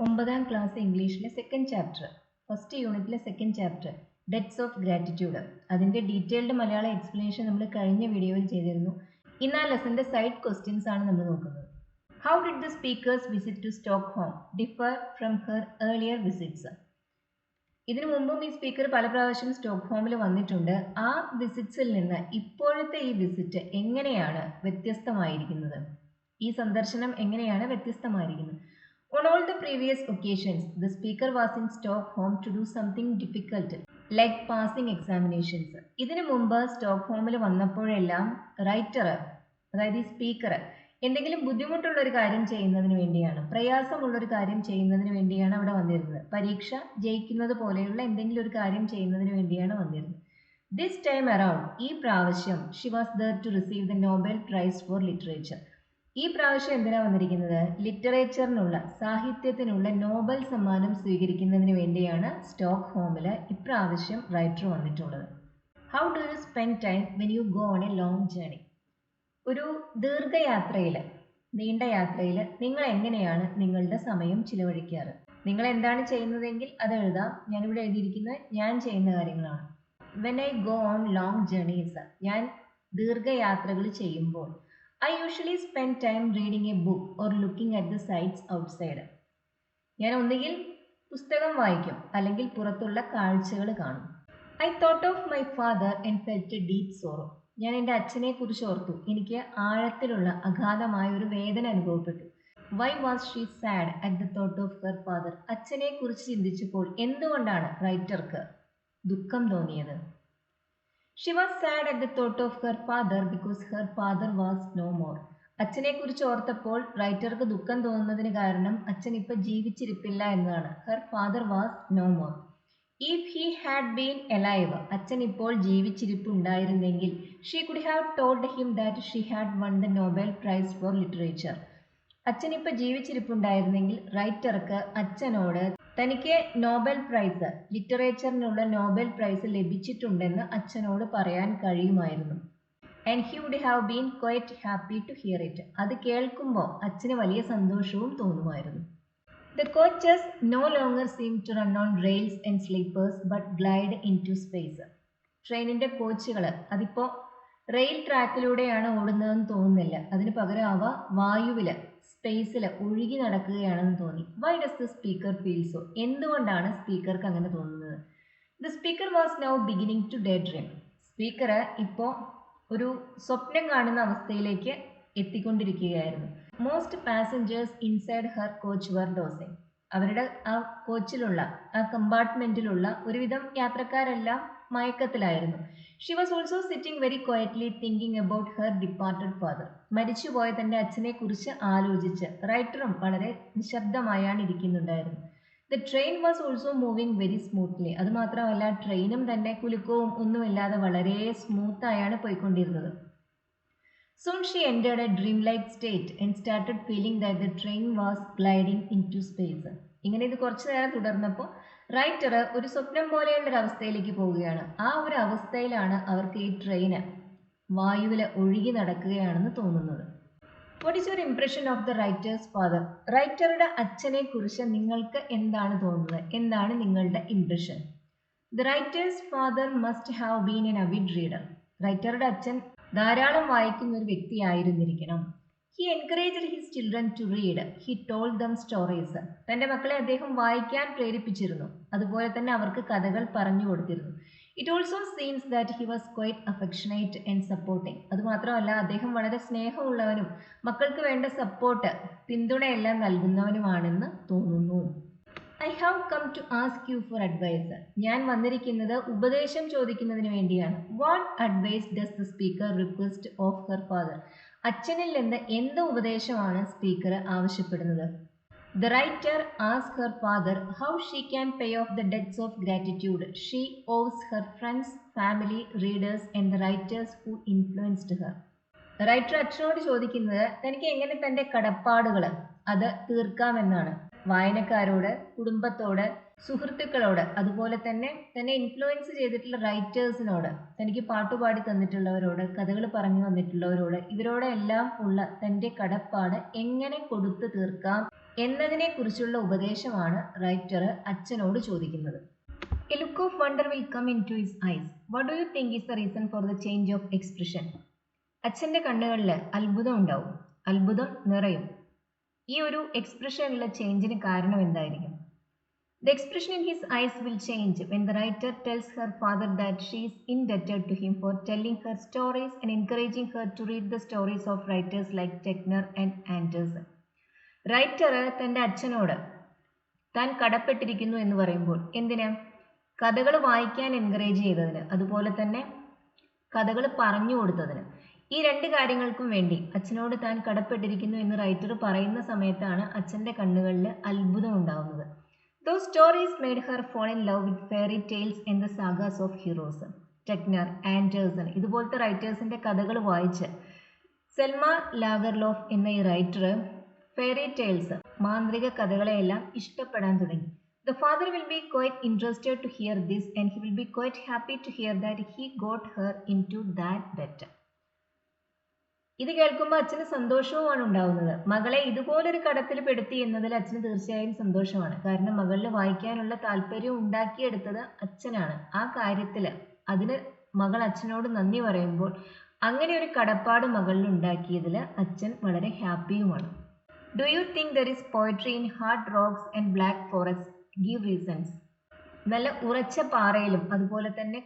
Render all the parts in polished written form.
9ാം class ഇംഗ്ലീഷിലെ second chapter first യൂണിറ്റിലെ second chapter debts of gratitude. അതിൻ്റെ ഡീറ്റെയിൽഡ് മലയാളം എക്സ്പ്ലനേഷൻ നമ്മൾ കഴിഞ്ഞ വീഡിയോയിൽ ചെയ്തിരുന്നു. ഇന്ന് ആ ലെസൻ്റെ സൈഡ് ക്വസ്റ്റ്യൻസ് ആണ് നമ്മൾ നോക്കുന്നത്. How did the speaker's visit to Stockholm differ from her earlier visits? ഇതിനു മുമ്പും ഈ സ്പീക്കർ പല പ്രാവശ്യം സ്റ്റോക്ക്ഹോമിൽ വന്നിട്ടുണ്ട്. ആ വിസിറ്റ്സിൽ നിന്ന് ഇപ്പോഴത്തെ ഈ വിസിറ്റ് എങ്ങനെയാണ് വ്യത്യസ്തമായിരിക്കുന്നത്? ഈ സന്ദർശനം എങ്ങനെയാണ് വ്യത്യസ്തമായിരിക്കുന്നത്? On all the previous occasions, the speaker was in Stockholm to do something difficult, like passing examinations. ഇതിനു മുമ്പ് സ്റ്റോക്ക്ഹോമിൽ വന്നപ്പോഴെല്ലാം റൈറ്റർ, അതായത് ഈ സ്പീക്കർ, എന്തെങ്കിലും ബുദ്ധിമുട്ടുള്ള ഒരു കാര്യം ചെയ്യുന്നതിന് വേണ്ടിയാണ്, പ്രയാസമുള്ളൊരു കാര്യം ചെയ്യുന്നതിന് വേണ്ടിയാണ് അവിടെ വന്നിരുന്നത്. പരീക്ഷ ജയിക്കുന്നത് പോലെയുള്ള എന്തെങ്കിലും ഒരു കാര്യം ചെയ്യുന്നതിന് വേണ്ടിയാണ് വന്നിരുന്നത്. ദിസ് ടൈം അറൌണ്ട്, ഈ പ്രാവശ്യം, she was there to receive the Nobel prize for literature. ഈ പ്രാവശ്യം എന്തിനാണ് വന്നിരിക്കുന്നത്? ലിറ്ററേച്ചറിനുള്ള, സാഹിത്യത്തിനുള്ള നോബൽ സമ്മാനം സ്വീകരിക്കുന്നതിന് വേണ്ടിയാണ് സ്റ്റോക്ക്ഹോമിൽ ഇപ്രാവശ്യം റൈറ്റർ വന്നിട്ടുള്ളത്. How do you spend time when you go on A long journey? ഒരു ദീർഘയാത്രയിൽ, നീണ്ട യാത്രയിൽ നിങ്ങൾ എങ്ങനെയാണ് നിങ്ങളുടെ സമയം ചിലവഴിക്കാറ്? നിങ്ങൾ എന്താണ് ചെയ്യുന്നതെങ്കിൽ അത് എഴുതാം. ഞാനിവിടെ എഴുതിയിരിക്കുന്നത് ഞാൻ ചെയ്യുന്ന കാര്യങ്ങളാണ്. When I go on long journeys, ഞാൻ ദീർഘയാത്രകൾ ചെയ്യുമ്പോൾ I usually spend time reading a book or looking at the sights outside. ഞാൻ ഒന്നുകിൽ പുസ്തകം വായിക്കും അല്ലെങ്കിൽ പുറത്തുള്ള കാഴ്ചകൾ കാണും. I thought of my father and felt a deep sorrow. ഞാൻ എൻ്റെ അച്ഛനെ കുറിച്ച് ഓർത്തു. എനിക്ക് ആഴത്തിലുള്ള അഗാധമായ ഒരു വേദന അനുഭവപ്പെട്ടു. Why was she sad at the thought of her father? അച്ഛനെ കുറിച്ച് ചിന്തിച്ചപ്പോൾ എന്തുകൊണ്ടാണ് റൈറ്റർക്ക് ദുഃഖം തോന്നിയത്? She was sad at the thought of her father because her father was no more. അച്ഛനെ കുറിച്ച് ഓർത്തപ്പോൾ റൈറ്റർക്ക് ദുഃഖം തോന്നുന്നതിന് കാരണം അച്ഛൻ ഇപ്പൊ ജീവിച്ചിരിപ്പില്ല എന്നതാണ്. Her father was no more. If he had been alive, അച്ഛൻ ഇപ്പോൾ ജീവിച്ചിരിപ്പുണ്ടായിരുന്നെങ്കിൽ, she could have told him that she had won the Nobel Prize for Literature. അച്ഛൻ ഇപ്പൊ ജീവിച്ചിരിപ്പുണ്ടായിരുന്നെങ്കിൽ റൈറ്റർക്ക് അച്ഛനോട് തനിക്ക് നോബൽ പ്രൈസ്, ലിറ്ററേച്ചറിനുള്ള നോബൽ പ്രൈസ് ലഭിച്ചിട്ടുണ്ടെന്ന് അച്ഛനോട് പറയാൻ കഴിയുമായിരുന്നു. And he would have been quite happy to hear it. അത് കേൾക്കുമ്പോൾ അച്ഛന് വലിയ സന്തോഷവും തോന്നുമായിരുന്നു. The coaches no longer seem to run on rails and sleepers but glide into space. ട്രെയിനിൻ്റെ കോച്ചുകൾ അതിപ്പോൾ റെയിൽ ട്രാക്കിലൂടെയാണ് ഓടുന്നതെന്ന് തോന്നുന്നില്ല. അതിന് പകരം അവ വായുവിൽ, സ്പേസിൽ ഒഴുകി നടക്കുകയാണെന്ന് തോന്നി. Why does the speaker feel so? എന്തുകൊണ്ടാണ് സ്പീക്കർക്ക് അങ്ങനെ തോന്നുന്നത്? The speaker was now beginning to daydream. Speaker ഇപ്പോൾ ഒരു സ്വപ്നം കാണുന്ന അവസ്ഥയിലേക്ക് എത്തിക്കൊണ്ടിരിക്കുകയായിരുന്നു. Most passengers inside her coach were dozing. അവരുടെ ആ കോച്ചിലുള്ള, ആ കമ്പാർട്ട്മെൻറ്റിലുള്ള ഒരുവിധം യാത്രക്കാരെല്ലാം മയക്കത്തിലായിരുന്നു. She was also sitting very quietly thinking about her departed father. മരിച്ചുപോയ തൻ്റെ അച്ഛനെ കുറിച്ച് ആലോചിച്ച് റൈറ്ററും വളരെ നിശബ്ദമായാണ് ഇരിക്കുന്നുണ്ടായിരുന്നു. The train was also moving very smoothly. അതുമാത്രമല്ല, ട്രെയിനും തന്നെ കുലുക്കവും ഒന്നുമില്ലാതെ വളരെ സ്മൂത്തായാണ് പോയിക്കൊണ്ടിരുന്നത്. Soon she entered a dreamlike state and started feeling that the train was gliding into space. ഇങ്ങനെ ഇത് കുറച്ചു നേരം തുടർന്നപ്പോൾ റൈറ്റർ ഒരു സ്വപ്നം പോലെയുള്ള അവസ്ഥയിലേക്ക് പോവുകയാണ്. ആ ഒരു അവസ്ഥയിലാണ് അവർക്ക് ഈ ട്രെയിന് വായുവിൽ ഒഴുകി നടക്കുകയാണെന്ന് തോന്നുന്നത്. What is your impression of the writer's father? റൈറ്ററുടെ അച്ഛനെ കുറിച്ച് നിങ്ങൾക്ക് എന്താണ് തോന്നുന്നത്? എന്താണ് നിങ്ങളുടെ impression? The writer's father must have been an avid reader. റൈറ്ററുടെ അച്ഛൻ ധാരാളം വായിക്കുന്ന ഒരു വ്യക്തിയായിരുന്നിരിക്കണം. He encouraged his children to read. He told them stories. തൻ്റെ മക്കളെ അദ്ദേഹം വായിക്കാൻ പ്രേരിപ്പിച്ചിരുന്നു. അതുപോലെ തന്നെ അവർക്ക് കഥകൾ പറഞ്ഞു കൊടുത്തിരുന്നു. It also seems that he was quite affectionate and supporting. അതുമാത്രമല്ല, അദ്ദേഹം വളരെ സ്നേഹമുള്ളവനും മക്കൾക്ക് വേണ്ട സപ്പോർട്ട്, പിന്തുണയെല്ലാം നൽകുന്നവനുമാണെന്ന് തോന്നുന്നു. I have come to ask you for advice. ഞാൻ വന്നിരിക്കുന്നത് ഉപദേശം ചോദിക്കുന്നതിന് വേണ്ടിയാണ്. What advice does the speaker request of her father? അച്ഛനിൽ നിന്ന് എന്ത് ഉപദേശമാണ് സ്പീക്കർ ആവശ്യപ്പെടുന്നത്? The writer ask her father how she can pay off the debts of gratitude she owes her friends, family, readers and the writers who influenced her. Writer അച്ഛനോട് ചോദിക്കുന്നത് തനിക്ക് എങ്ങനെ തൻ്റെ കടപ്പാടുകൾ അത് തീർക്കാമെന്നാണ്. വായനക്കാരോട്, കുടുംബത്തോട്, സുഹൃത്തുക്കളോട്, അതുപോലെ തന്നെ തന്നെ ഇൻഫ്ലുവൻസ് ചെയ്തിട്ടുള്ള റൈറ്റേഴ്സിനോട്, തനിക്ക് പാട്ടുപാടി തന്നിട്ടുള്ളവരോട്, കഥകൾ പറഞ്ഞു വന്നിട്ടുള്ളവരോട്, ഇവരോടെല്ലാം ഉള്ള തൻ്റെ കടപ്പാട് എങ്ങനെ കൊടുത്തു തീർക്കാം എന്നതിനെ കുറിച്ചുള്ള ഉപദേശമാണ് റൈറ്റർ അച്ഛനോട് ചോദിക്കുന്നത്. A look of wonder will come into his eyes. What do you think is the reason for the change of expression? അച്ഛൻ്റെ കണ്ണുകളിൽ അത്ഭുതം ഉണ്ടാവും, അത്ഭുതം നിറയും. ഈ ഒരു എക്സ്പ്രഷനിലുള്ള ചേഞ്ചിന് കാരണം എന്തായിരിക്കും? The expression in his eyes will change when the writer tells her father that she is indebted to him for telling her stories and encouraging her to read the stories of writers like Techner and Anderson. Writer തൻ്റെ അച്ഛനോട് താൻ കടപ്പെട്ടിരിക്കുന്നു എന്ന് പറയുമ്പോൾ എന്തിനാ? കഥകൾ വായിക്കാൻ encourage ചെയ്തതിന്, അതുപോലെ തന്നെ കഥകൾ പറഞ്ഞു കൊടുത്തതിന്. ഈ രണ്ട് കാര്യങ്ങൾക്കും വേണ്ടി അച്ഛനോട് താൻ കടപ്പെട്ടിരിക്കുന്നു എന്ന് റൈറ്റർ പറയുന്ന സമയത്താണ് അച്ഛൻ്റെ കണ്ണുകളിൽ അത്ഭുതം ഉണ്ടാവുന്നത്. Those stories made her fall in love with fairy tales and the sagas of heroes. Tegner, Andersen ഇതുപോലത്തെ റൈറ്റേഴ്സിൻ്റെ കഥകൾ വായിച്ച് സെൽമ ലാഗർലോഫ് എന്ന ഈ റൈറ്റർ ഫെയറി ടെയിൽസ്, മാന്ത്രിക കഥകളെയെല്ലാം ഇഷ്ടപ്പെടാൻ തുടങ്ങി. The father will be quite interested to hear this and he will be quite happy to hear that he got her into that debt. ഇത് കേൾക്കുമ്പോൾ അച്ഛന് സന്തോഷവുമാണ് ഉണ്ടാവുന്നത്. മകളെ ഇതുപോലൊരു കടത്തിൽ പെടുത്തി എന്നതിൽ അച്ഛന് തീർച്ചയായും സന്തോഷമാണ്. കാരണം മകളിൽ വായിക്കാനുള്ള താല്പര്യം ഉണ്ടാക്കിയെടുത്തത് അച്ഛനാണ്. ആ കാര്യത്തിൽ അതിന് മകൾ അച്ഛനോട് നന്ദി പറയുമ്പോൾ അങ്ങനെ ഒരു കടപ്പാട് മകളിൽ ഉണ്ടാക്കിയതിൽ അച്ഛൻ വളരെ ഹാപ്പിയുമാണ്. Do you think there is poetry in hard rocks and black forests? Give reasons. നല്ല ഉറച്ച പാറയിലും അതുപോലെ തന്നെ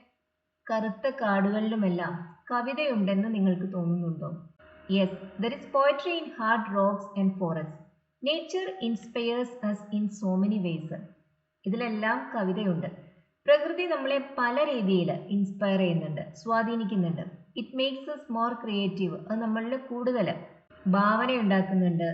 കറുത്ത കാടുകളിലുമെല്ലാം കവിതയുണ്ടെന്ന് നിങ്ങൾക്ക് തോന്നുന്നുണ്ടോ? Yes, there is poetry in hard rocks and forests. Nature inspires us in so many ways. ഇതിലെല്ലാം കവിതയുണ്ട്. പ്രകൃതി നമ്മളെ പല രീതിയിൽ ഇൻസ്പയർ ചെയ്യുന്നുണ്ട്, സ്വാധീനിക്കുന്നുണ്ട്. It makes us more creative. അത് നമ്മളിൽ കൂടുതൽ ഭാവന ഉണ്ടാക്കുന്നുണ്ട്.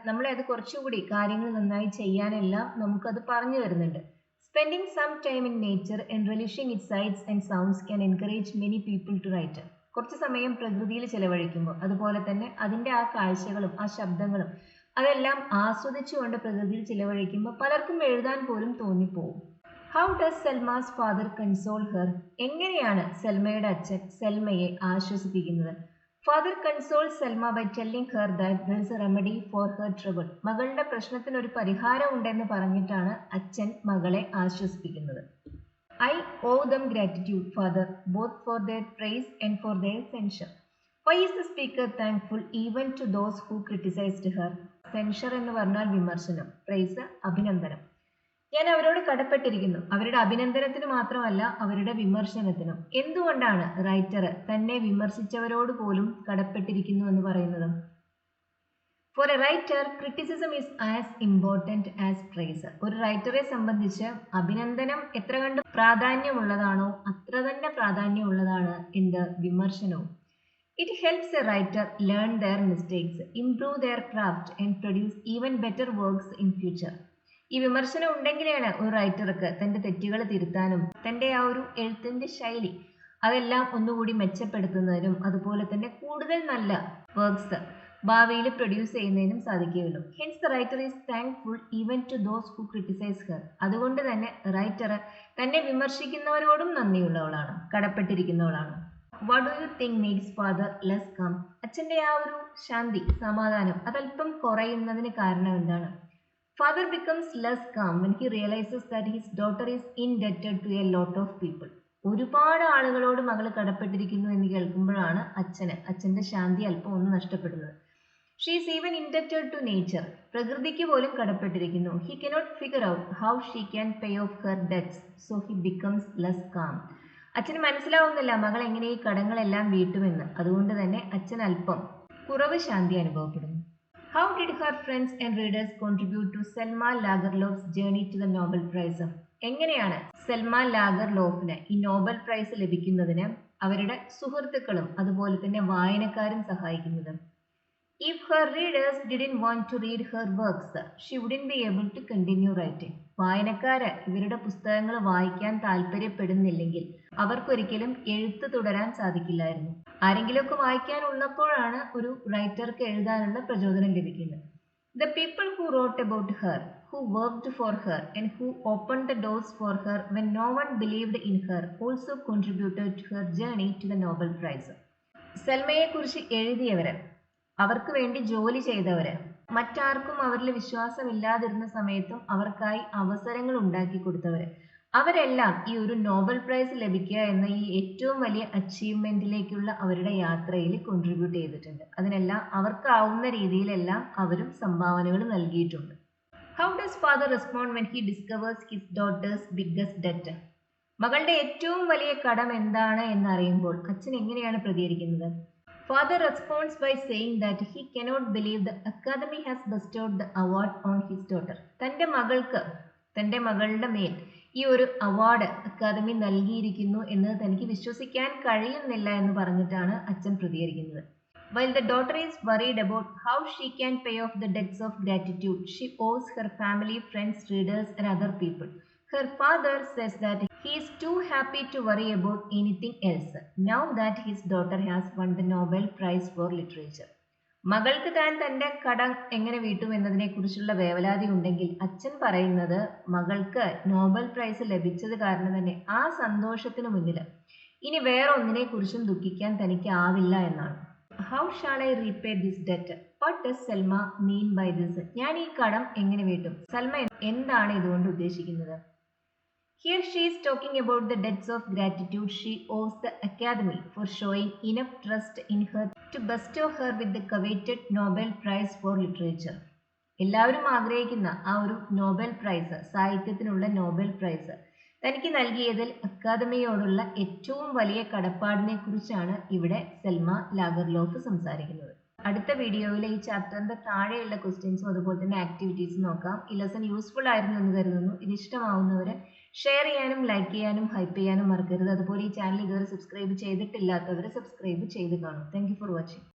നമ്മളെ അത് കുറച്ചുകൂടി കാര്യങ്ങൾ നന്നായി ചെയ്യാനെല്ലാം നമുക്കത് പറഞ്ഞു തരുന്നുണ്ട്. Spending some time in nature and relishing it sights and sounds can encourage many people to write. കുറച്ച് സമയം പ്രകൃതിയിൽ ചിലവഴിക്കുമ്പോൾ, അതുപോലെ തന്നെ അതിൻ്റെ ആ കാഴ്ചകളും ആ ശബ്ദങ്ങളും അതെല്ലാം ആസ്വദിച്ചുകൊണ്ട് പ്രകൃതിയിൽ ചിലവഴിക്കുമ്പോൾ പലർക്കും എഴുതാൻ പോലും തോന്നിപ്പോവും. How does Selma's father console her? എങ്ങനെയാണ് സെൽമയുടെ അച്ഛൻ സെൽമയെ ആശ്വസിപ്പിക്കുന്നത്? Father consoles Selma by telling her that there is a remedy for her trouble. മകളുടെ പ്രശ്നത്തിന് ഒരു പരിഹാരം ഉണ്ടെന്ന് പറഞ്ഞിട്ടാണ് അച്ഛൻ മകളെ ആശ്വസിപ്പിക്കുന്നത്. I owe them gratitude, father, both for their praise and for their censure. Why is the speaker thankful even to those who criticized her? Censure എന്ന് പറഞ്ഞാൽ വിമർശനം, praise അഭിനന്ദനം. ഞാൻ അവരോട് കടപ്പെട്ടിരിക്കുന്നു, അവരുടെ അഭിനന്ദനത്തിന് മാത്രമല്ല അവരുടെ വിമർശനത്തിനും. എന്തുകൊണ്ടാണ് റൈറ്റർ തന്നെ വിമർശിച്ചവരോട് പോലും കടപ്പെട്ടിരിക്കുന്നു എന്ന് പറയുന്നത്? For a writer criticism is as important as praise. ഒരു റൈറ്ററെ സംബന്ധിച്ച് അഭിനന്ദനം എത്ര കണ്ട് പ്രാധാന്യമുള്ളതാണോ അത്ര തന്നെ പ്രാധാന്യമുള്ളതാണ് എന്ത് വിമർശനവും. It helps a writer learn their mistakes, improve their craft and produce even better works in future. ഈ വിമർശനം ഉണ്ടെങ്കിലാണ് ഒരു റൈറ്റർക്ക് തൻ്റെ തെറ്റുകൾ തിരുത്താനും തൻ്റെ ആ ഒരു എഴുത്തിൻ്റെ ശൈലി അതെല്ലാം ഒന്നുകൂടി മെച്ചപ്പെടുത്തുന്നതിനും അതുപോലെ തന്നെ കൂടുതൽ നല്ല വർക്ക്സ് ഭാവിയിൽ പ്രൊഡ്യൂസ് ചെയ്യുന്നതിനും സാധിക്കുകയുള്ളൂ. Hence the writer is thankful even to those who criticise her. അതുകൊണ്ട് തന്നെ റൈറ്റർ തന്നെ വിമർശിക്കുന്നവരോടും നന്ദിയുള്ളവളാണ്, കടപ്പെട്ടിരിക്കുന്നവളാണ്. What do you think makes father less calm? അച്ഛൻ്റെ ആ ഒരു ശാന്തി, സമാധാനം അതല്പം കുറയുന്നതിന് കാരണം എന്താണ്? Father becomes less calm when he realizes that his daughter is indebted to a lot of people. ഒരുപാട് ആളുകളോട് മകൾ കടപ്പെട്ടിരിക്കുന്നു എന്ന് കേൾക്കുമ്പോഴാണ് അച്ഛൻ്റെ ശാന്തി അല്പം ഒന്ന് നഷ്ടപ്പെടുന്നത്. She is even indebted to nature. പ്രകൃതിക്ക് പോലും കടപ്പെട്ടിരിക്കുന്നു. He cannot figure out how she can pay off her debts, so he becomes less calm. അച്ഛന് മനസ്സിലാവുന്നില്ല മകൾ എങ്ങനെ ഈ കടങ്ങളെല്ലാം വീട്ടുമെന്ന്. അതുകൊണ്ട് തന്നെ അച്ഛൻ അല്പം കുറവ് ശാന്തി അനുഭവപ്പെടുന്നു. How did her friends and readers contribute to Selma Lagerlof's journey to the Nobel Prize? എങ്ങനെയാണ് സെൽമ ലാഗർലോഫിന് ഈ നോബൽ പ്രൈസ് ലഭിക്കുന്നതിന് അവരുടെ സുഹൃത്തുക്കളും അതുപോലെ തന്നെ വായനക്കാരും സഹായിക്കുന്നത്? If her readers didn't want to read her works, she wouldn't be able to continue writing. വായനക്കാര് ഇവരുടെ പുസ്തകങ്ങൾ വായിക്കാൻ താല്പര്യപ്പെടുന്നില്ലെങ്കിൽ അവർക്കൊരിക്കലും എഴുത്ത് തുടരാൻ സാധിക്കില്ലായിരുന്നു. ആരെങ്കിലുമൊക്കെ വായിക്കാനുള്ളപ്പോഴാണ് ഒരു റൈറ്റർക്ക് എഴുതാനുള്ള പ്രചോദനം ലഭിക്കുന്നത്. The people who wrote about her who worked for her and who opened the doors for her when no one believed in her, also contributed to her journey to the Nobel Prize. സൽമയെക്കുറിച്ച് എഴുതിയവര്, അവർക്ക് വേണ്ടി ജോലി ചെയ്തവര്, മറ്റാർക്കും അവരിൽ വിശ്വാസമില്ലാതിരുന്ന സമയത്തും അവർക്കായി അവസരങ്ങൾ ഉണ്ടാക്കി കൊടുത്തവര്, അവരെല്ലാം ഈ ഒരു നോബൽ പ്രൈസ് ലഭിക്കുക എന്ന ഈ ഏറ്റവും വലിയ അച്ചീവ്മെന്റിലേക്കുള്ള അവരുടെ യാത്രയിൽ കോൺട്രിബ്യൂട്ട് ചെയ്തിട്ടുണ്ട്. അതിനെല്ലാം അവർക്കാവുന്ന രീതിയിലെല്ലാം അവരും സംഭാവനകൾ നൽകിയിട്ടുണ്ട്. How does father respond when he discovers his daughter's biggest debt? മകളുടെ ഏറ്റവും വലിയ കടം എന്താണ് എന്നറിയുമ്പോൾ അച്ഛൻ എങ്ങനെയാണ് പ്രതികരിക്കുന്നത്? Father responds by saying that he cannot believe the Academy has bestowed the award on his daughter. തന്റെ മകളുടെ മേൽ ഈ ഒരു അവാർഡ് അക്കാദമി നൽകിയിരിക്കുന്നു എന്ന് തനിക്ക് വിശ്വസിക്കാൻ കഴിയുന്നില്ല എന്ന് പറഞ്ഞിട്ടാണ് അച്ഛൻ പ്രതികരിക്കുന്നത്. While the daughter is worried about how she can pay off the debts of gratitude she owes her family, friends, readers and other people, her father says that he is too happy to worry about anything else now that his daughter has won the Nobel Prize for Literature. മകൾക്ക് താൻ തന്റെ കടം എങ്ങനെ വീട്ടും എന്നതിനെ കുറിച്ചുള്ള വേവലാതി ഉണ്ടെങ്കിൽ അച്ഛൻ പറയുന്നത് മകൾക്ക് നോബൽ പ്രൈസ് ലഭിച്ചത് കാരണം തന്നെ ആ സന്തോഷത്തിന് മുന്നിൽ ഇനി വേറെ ഒന്നിനെ കുറിച്ചും ദുഃഖിക്കാൻ തനിക്ക് ആവില്ല എന്നാണ്. How shall I repay this debt? What does Salma mean by this? ഞാൻ ഈ കടം എങ്ങനെ വീട്ടും? സൽമ എന്താണ് ഇതുകൊണ്ട് ഉദ്ദേശിക്കുന്നത്? Here she is talking about the debts of gratitude she owes the Academy for showing enough trust in her to bestow her with the coveted Nobel Prize for Literature. എല്ലാവരും ആഗ്രഹിക്കുന്ന ആ ഒരു നോബൽ പ്രൈസ്, സാഹിത്യത്തിനുള്ള Nobel prize തനിക്ക് നൽകിയതിൽ അക്കാദമിയോടുള്ള ഏറ്റവും വലിയ കടപ്പാടിനെ കുറിച്ചാണ് ഇവിടെ സെൽമ ലാഗർലോഫ് സംസാരിക്കുന്നത്. അടുത്ത വീഡിയോയിൽ ഈ ചാപ്റ്ററിന്റെ താഴെയുള്ള ക്വസ്റ്റ്യൻസും അതുപോലെ തന്നെ ആക്ടിവിറ്റീസും നോക്കാം. ഈ ലെസൺ യൂസ്ഫുൾ ആയിരുന്നു എന്ന് കരുതുന്നു. ഇത് ഇഷ്ടമാവുന്നവര് ഷെയർ ചെയ്യാനും ലൈക്ക് ചെയ്യാനും ഹൈപ്പ് ചെയ്യാനും മറക്കരുത്. അതുപോലെ ഈ ചാനൽ ഇതുവരെ സബ്സ്ക്രൈബ് ചെയ്തിട്ടില്ലാത്തവർ സബ്സ്ക്രൈബ് ചെയ്ത് കാണും. Thank you for watching.